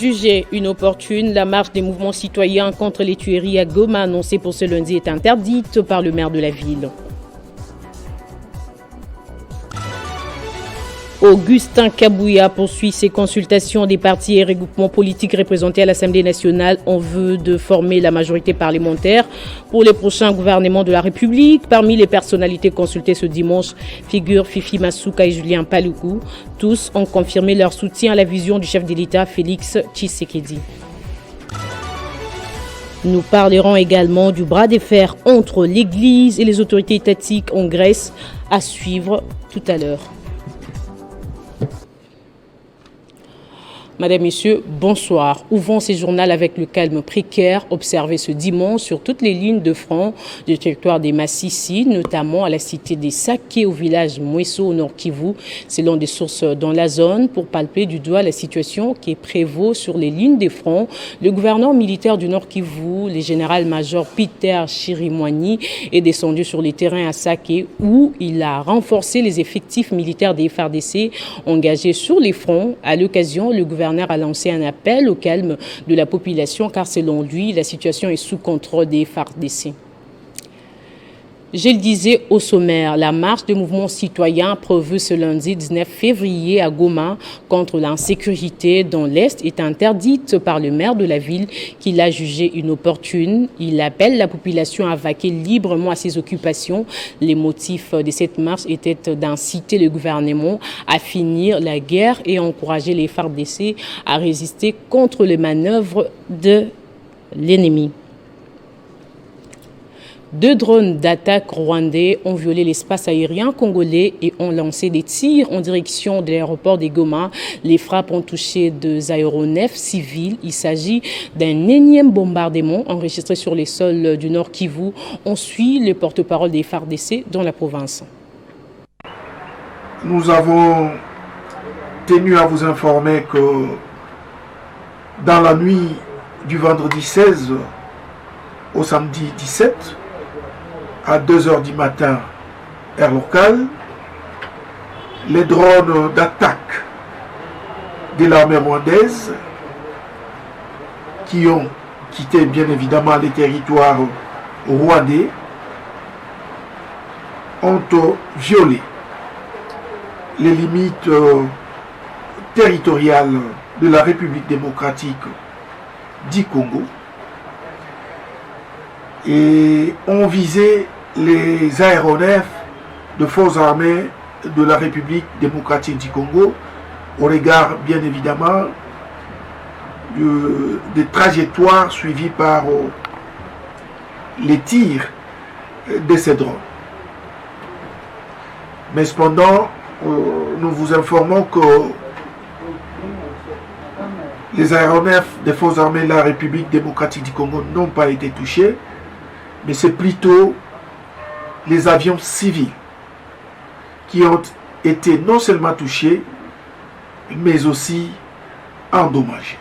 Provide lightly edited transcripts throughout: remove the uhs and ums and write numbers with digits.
jugée inopportune, la marche des mouvements citoyens contre les tueries à Goma annoncée pour ce lundi est interdite par le maire de la ville. Augustin Kabouya poursuit ses consultations des partis et regroupements politiques représentés à l'Assemblée nationale en vue de former la majorité parlementaire pour les prochains gouvernements de la République. Parmi les personnalités consultées ce dimanche figurent Fifi Masuka et Julien Paluku. Tous ont confirmé leur soutien à la vision du chef de l'État Félix Tshisekedi. Nous parlerons également du bras de fer entre l'Église et les autorités étatiques en Grèce, à suivre tout à l'heure. Madame, Messieurs, bonsoir. Ouvrons ces journaux avec le calme précaire observé ce dimanche sur toutes les lignes de front du territoire des Massissi, notamment à la cité des Saké au village Mweso au Nord Kivu, selon des sources dans la zone, pour palper du doigt la situation qui prévaut sur les lignes de front. Le gouverneur militaire du Nord Kivu, le général-major Peter Chirimwani, est descendu sur les terrains à Saké où il a renforcé les effectifs militaires des FARDC engagés sur les fronts. À l'occasion, le gouverneur a lancé un appel au calme de la population car selon lui, la situation est sous contrôle des FARDC. Je le disais au sommaire, la marche des mouvements citoyens prévue ce lundi 19 février à Goma contre l'insécurité dans l'Est est interdite par le maire de la ville qui l'a jugée inopportune. Il appelle la population à vaquer librement à ses occupations. Les motifs de cette marche étaient d'inciter le gouvernement à finir la guerre et encourager les FARDC à résister contre les manœuvres de l'ennemi. 2 drones d'attaque rwandais ont violé l'espace aérien congolais et ont lancé des tirs en direction de l'aéroport de Goma. Les frappes ont touché 2 aéronefs civils. Il s'agit d'un énième bombardement enregistré sur les sols du Nord Kivu. On suit le porte-parole des FARDC dans la province. Nous avons tenu à vous informer que dans la nuit du vendredi 16 au samedi 17, à 2h du matin, heure locale, les drones d'attaque de l'armée rwandaise qui ont quitté bien évidemment les territoires rwandais ont violé les limites territoriales de la République démocratique du Congo et ont visé les aéronefs de forces armées de la République démocratique du Congo au regard bien évidemment des trajectoires suivies par les tirs de ces drones. Mais cependant, nous vous informons que les aéronefs des forces armées de la République démocratique du Congo n'ont pas été touchés, mais c'est plutôt les avions civils qui ont été non seulement touchés, mais aussi endommagés.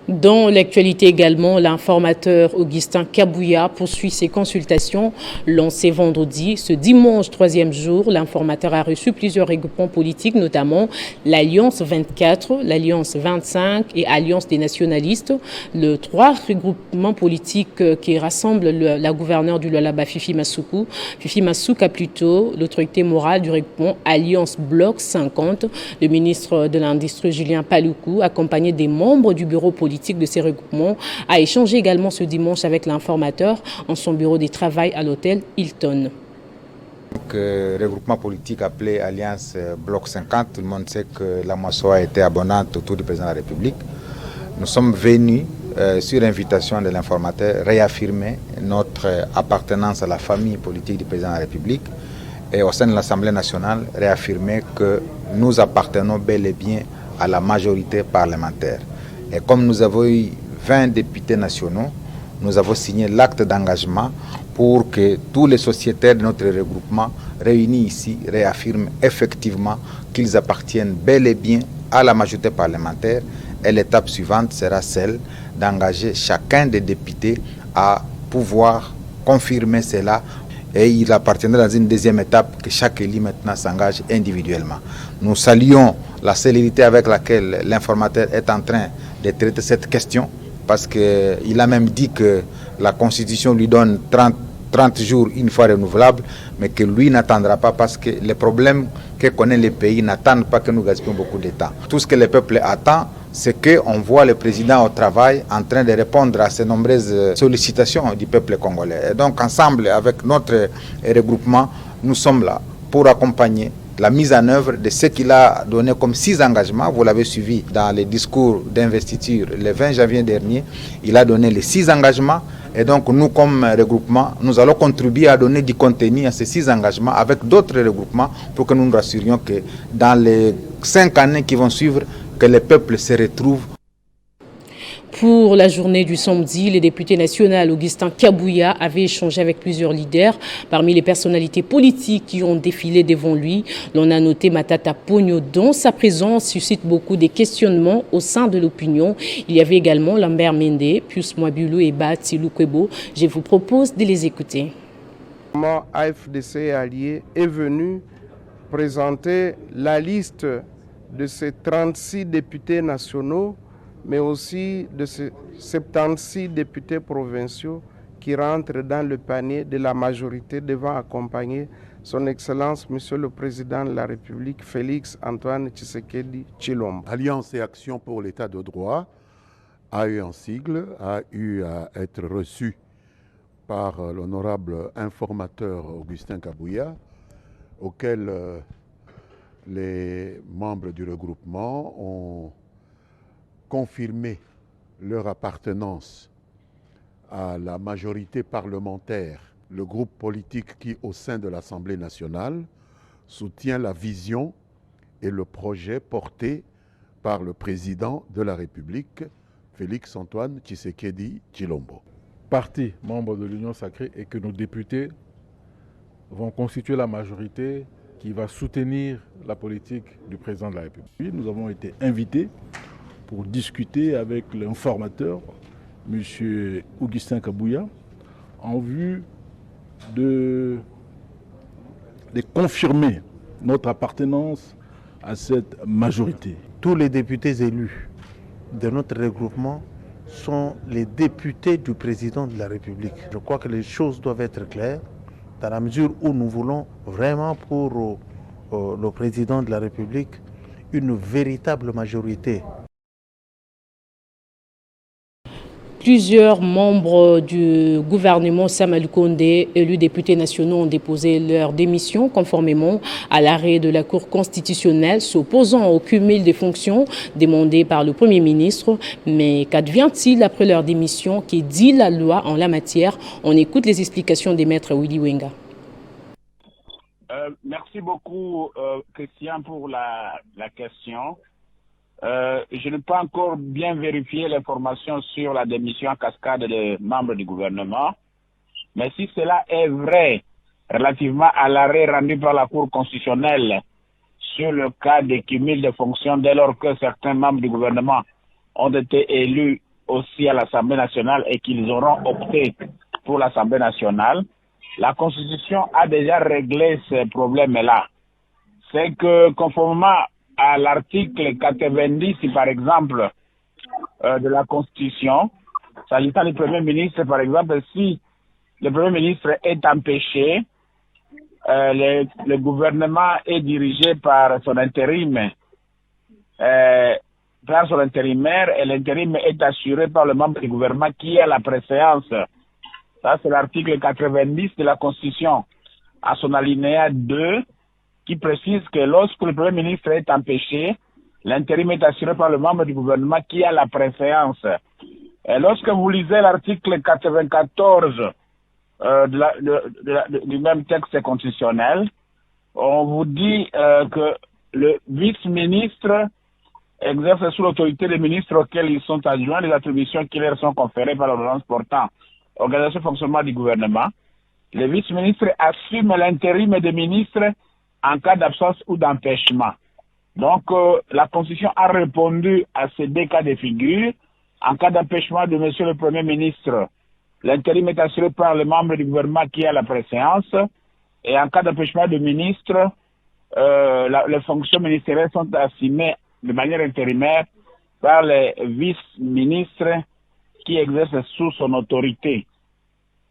Dans l'actualité également, l'informateur Augustin Kabouya poursuit ses consultations lancées vendredi. Ce dimanche, 3e jour, l'informateur a reçu plusieurs regroupements politiques, notamment l'Alliance 24, l'Alliance 25 et Alliance des nationalistes. Le 3 regroupements politiques qui rassemblent la gouverneure du Lualaba, Fifi Masuka plutôt, l'autorité morale du regroupement Alliance Bloc 50, le ministre de l'Industrie Julien Paluku, accompagné des membres du bureau politique de ces regroupements, a échangé également ce dimanche avec l'informateur en son bureau de travail à l'hôtel Hilton. Regroupement politique appelé Alliance Bloc 50, tout le monde sait que la moisson a été abondante autour du président de la République. Nous sommes venus, sur invitation de l'informateur, réaffirmer notre appartenance à la famille politique du président de la République et au sein de l'Assemblée nationale, réaffirmer que nous appartenons bel et bien à la majorité parlementaire. Et comme nous avons eu 20 députés nationaux, nous avons signé l'acte d'engagement pour que tous les sociétaires de notre regroupement réunis ici réaffirment effectivement qu'ils appartiennent bel et bien à la majorité parlementaire. Et l'étape suivante sera celle d'engager chacun des députés à pouvoir confirmer cela. Et il appartiendra dans une deuxième étape que chaque élu maintenant s'engage individuellement. Nous saluons la célérité avec laquelle l'informateur est en train de traiter cette question, parce qu'il a même dit que la Constitution lui donne 30 jours une fois renouvelable, mais que lui n'attendra pas, parce que les problèmes que connaît le pays n'attendent pas que nous gaspillons beaucoup de temps. Tout ce que le peuple attend, c'est qu'on voit le président au travail en train de répondre à ces nombreuses sollicitations du peuple congolais. Et donc ensemble, avec notre regroupement, nous sommes là pour accompagner la mise en œuvre de ce qu'il a donné comme 6 engagements. Vous l'avez suivi dans les discours d'investiture le 20 janvier dernier. Il a donné les 6 engagements. Et donc nous, comme regroupement, nous allons contribuer à donner du contenu à ces 6 engagements avec d'autres regroupements pour que nous nous rassurions que dans les 5 années qui vont suivre, que le peuple se retrouve. Pour la journée du samedi, le député national Augustin Kabouya avait échangé avec plusieurs leaders. Parmi les personnalités politiques qui ont défilé devant lui, l'on a noté Matata Ponyo, dont sa présence suscite beaucoup de questionnements au sein de l'opinion. Il y avait également Lambert Mende, Pius Mwabulu et Bati Lukwebo. Je vous propose de les écouter. AFDC Allié est venu présenter la liste de ces 36 députés nationaux, mais aussi de ces 76 députés provinciaux qui rentrent dans le panier de la majorité devant accompagner son Excellence, Monsieur le Président de la République, Félix Antoine Tshisekedi Tshilombo. Alliance et Action pour l'État de droit a eu un sigle, a eu à être reçu par l'honorable informateur Augustin Kabouya, auquel les membres du regroupement ont confirmé leur appartenance à la majorité parlementaire, le groupe politique qui, au sein de l'Assemblée nationale, soutient la vision et le projet porté par le président de la République, Félix Antoine Tshisekedi Tshilombo. Parti membre de l'Union sacrée et que nos députés vont constituer la majorité qui va soutenir la politique du président de la République. Nous avons été invités pour discuter avec l'informateur, M. Augustin Kabouya, en vue de confirmer notre appartenance à cette majorité. Tous les députés élus de notre regroupement sont les députés du président de la République. Je crois que les choses doivent être claires, dans la mesure où nous voulons vraiment pour le président de la République une véritable majorité. Plusieurs membres du gouvernement Samuel Condé, élus députés nationaux, ont déposé leur démission conformément à l'arrêt de la Cour constitutionnelle s'opposant au cumul des fonctions demandé par le Premier ministre. Mais qu'advient-il après leur démission? Qui dit la loi en la matière? On écoute les explications des maîtres Willy Wenga. Merci beaucoup, Christian, pour la question. Je n'ai pas encore bien vérifié l'information sur la démission en cascade des membres du gouvernement, mais si cela est vrai relativement à l'arrêt rendu par la Cour constitutionnelle sur le cas de cumul de fonctions dès lors que certains membres du gouvernement ont été élus aussi à l'Assemblée nationale et qu'ils auront opté pour l'Assemblée nationale, la Constitution a déjà réglé ces problèmes-là. C'est que conformément à l'article 90, par exemple, de la Constitution, s'agissant du Premier ministre, par exemple, si le Premier ministre est empêché, le gouvernement est dirigé par son intérim, par son intérimaire, et l'intérim est assuré par le membre du gouvernement qui a la préséance. Ça, c'est l'article 90 de la Constitution, à son alinéa 2, qui précise que lorsque le Premier ministre est empêché, l'intérim est assuré par le membre du gouvernement qui a la préséance. Et lorsque vous lisez l'article 94 du même texte constitutionnel, on vous dit que le vice-ministre exerce sous l'autorité des ministres auxquels ils sont adjoints les attributions qui leur sont conférées par l'ordonnance portant organisation et fonctionnement du gouvernement. Le vice-ministre assume l'intérim des ministres en cas d'absence ou d'empêchement. Donc, la Constitution a répondu à ces deux cas de figure. En cas d'empêchement de Monsieur le Premier ministre, l'intérim est assuré par le membre du gouvernement qui est à la préséance. Et en cas d'empêchement de ministre, les fonctions ministérielles sont assumées de manière intérimaire par les vice-ministres qui exercent sous son autorité.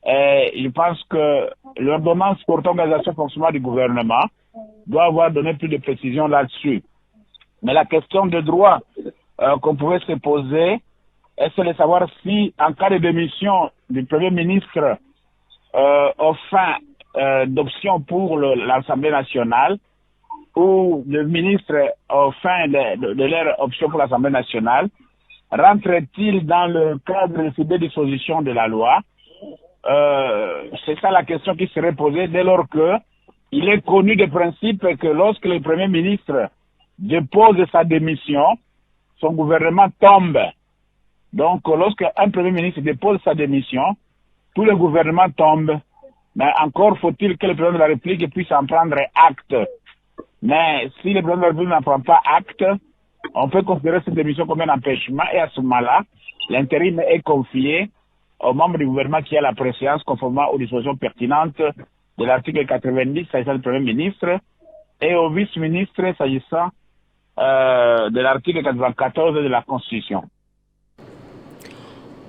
Et je pense que l'ordonnance portant organisation et fonctionnement du gouvernement doit avoir donné plus de précisions là-dessus. Mais la question de droit qu'on pouvait se poser est de savoir si, en cas de démission du Premier ministre aux fins d'option pour l'Assemblée nationale ou le ministre aux fins de leur option pour l'Assemblée nationale, rentre-t-il dans le cadre de ces dispositions de la loi? C'est ça la question qui serait posée dès lors que il est connu de principe que lorsque le Premier ministre dépose sa démission, son gouvernement tombe. Donc, lorsque un Premier ministre dépose sa démission, tout le gouvernement tombe. Mais encore faut-il que le président de la République puisse en prendre acte. Mais si le président de la République n'en prend pas acte, on peut considérer cette démission comme un empêchement et à ce moment-là, l'intérim est confié aux membres du gouvernement qui a la préséance conformément aux dispositions pertinentes de l'article 90 s'agissant du Premier ministre et au vice-ministre s'agissant de l'article 94 de la Constitution.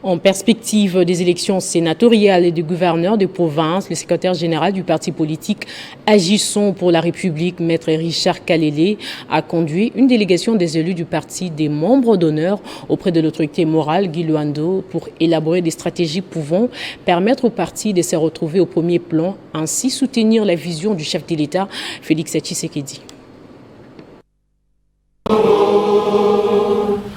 En perspective des élections sénatoriales et des gouverneurs de province, le secrétaire général du parti politique Agissons pour la République, Maître Richard Kalele, a conduit une délégation des élus du parti des membres d'honneur auprès de l'autorité morale Guy Luando pour élaborer des stratégies pouvant permettre au parti de se retrouver au premier plan, ainsi soutenir la vision du chef de l'État, Félix Tshisekedi.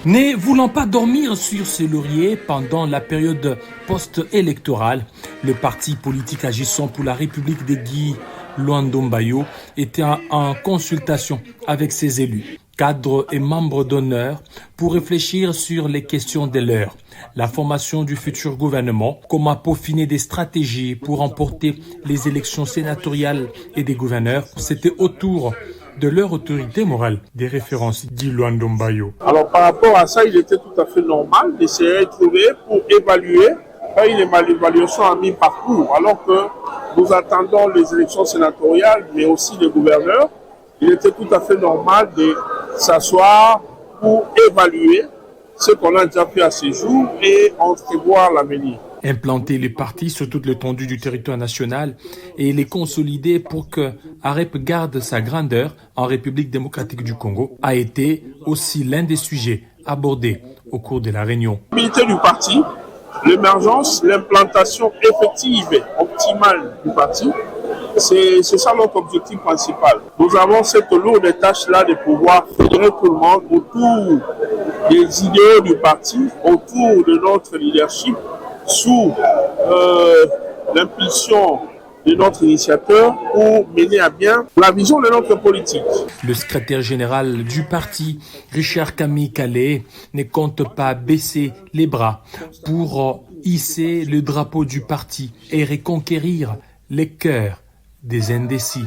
Ne voulant pas dormir sur ses lauriers pendant la période post-électorale, le parti politique Agissons pour la République de Guy Luando Mbayo était en consultation avec ses élus, cadres et membres d'honneur pour réfléchir sur les questions de l'heure, la formation du futur gouvernement, comment peaufiner des stratégies pour remporter les élections sénatoriales et des gouverneurs. C'était autour de leur autorité morale, des références Guy Luando Mbayo. Alors par rapport à ça, il était tout à fait normal de se retrouver pour évaluer, faire une évaluation à mi-parcours, alors que nous attendons les élections sénatoriales, mais aussi les gouverneurs. Il était tout à fait normal de s'asseoir pour évaluer ce qu'on a déjà fait à ce jour et entrevoir l'avenir. Implanter les partis sur toute l'étendue du territoire national et les consolider pour que AREP garde sa grandeur en République démocratique du Congo a été aussi l'un des sujets abordés au cours de la réunion. L'unité du parti, l'émergence, l'implantation effective et optimale du parti, c'est ça notre objectif principal. Nous avons cette lourde tâche-là de pouvoir fédérer tout le monde autour des idéaux du parti, autour de notre leadership, sous l'impulsion de notre initiateur pour mener à bien la vision de notre politique. Le secrétaire général du parti, Richard Kalele, ne compte pas baisser les bras pour hisser le drapeau du parti et reconquérir les cœurs des indécis.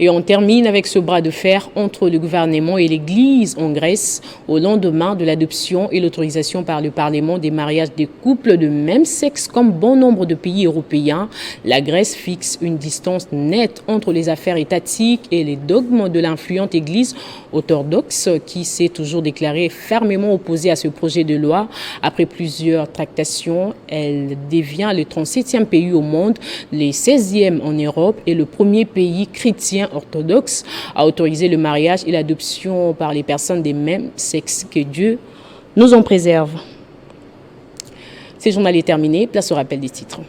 Et on termine avec ce bras de fer entre le gouvernement et l'Église en Grèce au lendemain de l'adoption et l'autorisation par le Parlement des mariages des couples de même sexe comme bon nombre de pays européens. La Grèce fixe une distance nette entre les affaires étatiques et les dogmes de l'influente Église orthodoxe qui s'est toujours déclarée fermement opposée à ce projet de loi. Après plusieurs tractations, elle devient le 37e pays au monde, le 16e en Europe et le premier pays chrétien orthodoxe à autoriser le mariage et l'adoption par les personnes des mêmes sexes. Que Dieu nous en préserve. Ce journal est terminé. Place au rappel des titres.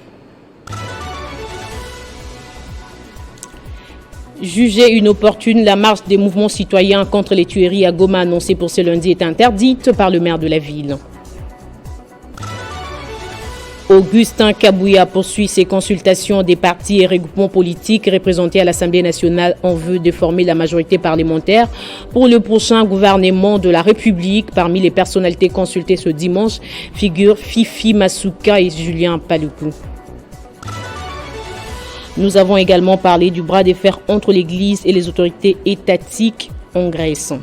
Jugée inopportune, la marche des mouvements citoyens contre les tueries à Goma annoncée pour ce lundi est interdite par le maire de la ville. Augustin Kabouya poursuit ses consultations des partis et regroupements politiques représentés à l'Assemblée nationale en vue de former la majorité parlementaire pour le prochain gouvernement de la République. Parmi les personnalités consultées ce dimanche figurent Fifi Masuka et Julien Paluku. Nous avons également parlé du bras de fer entre l'Église et les autorités étatiques en Grèce.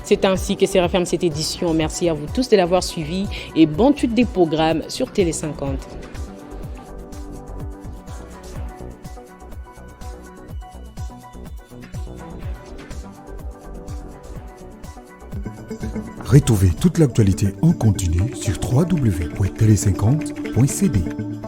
C'est ainsi que se referme cette édition. Merci à vous tous de l'avoir suivi et bonne suite des programmes sur Télé 50. Retrouvez toute l'actualité en continu sur www.tele50.cd.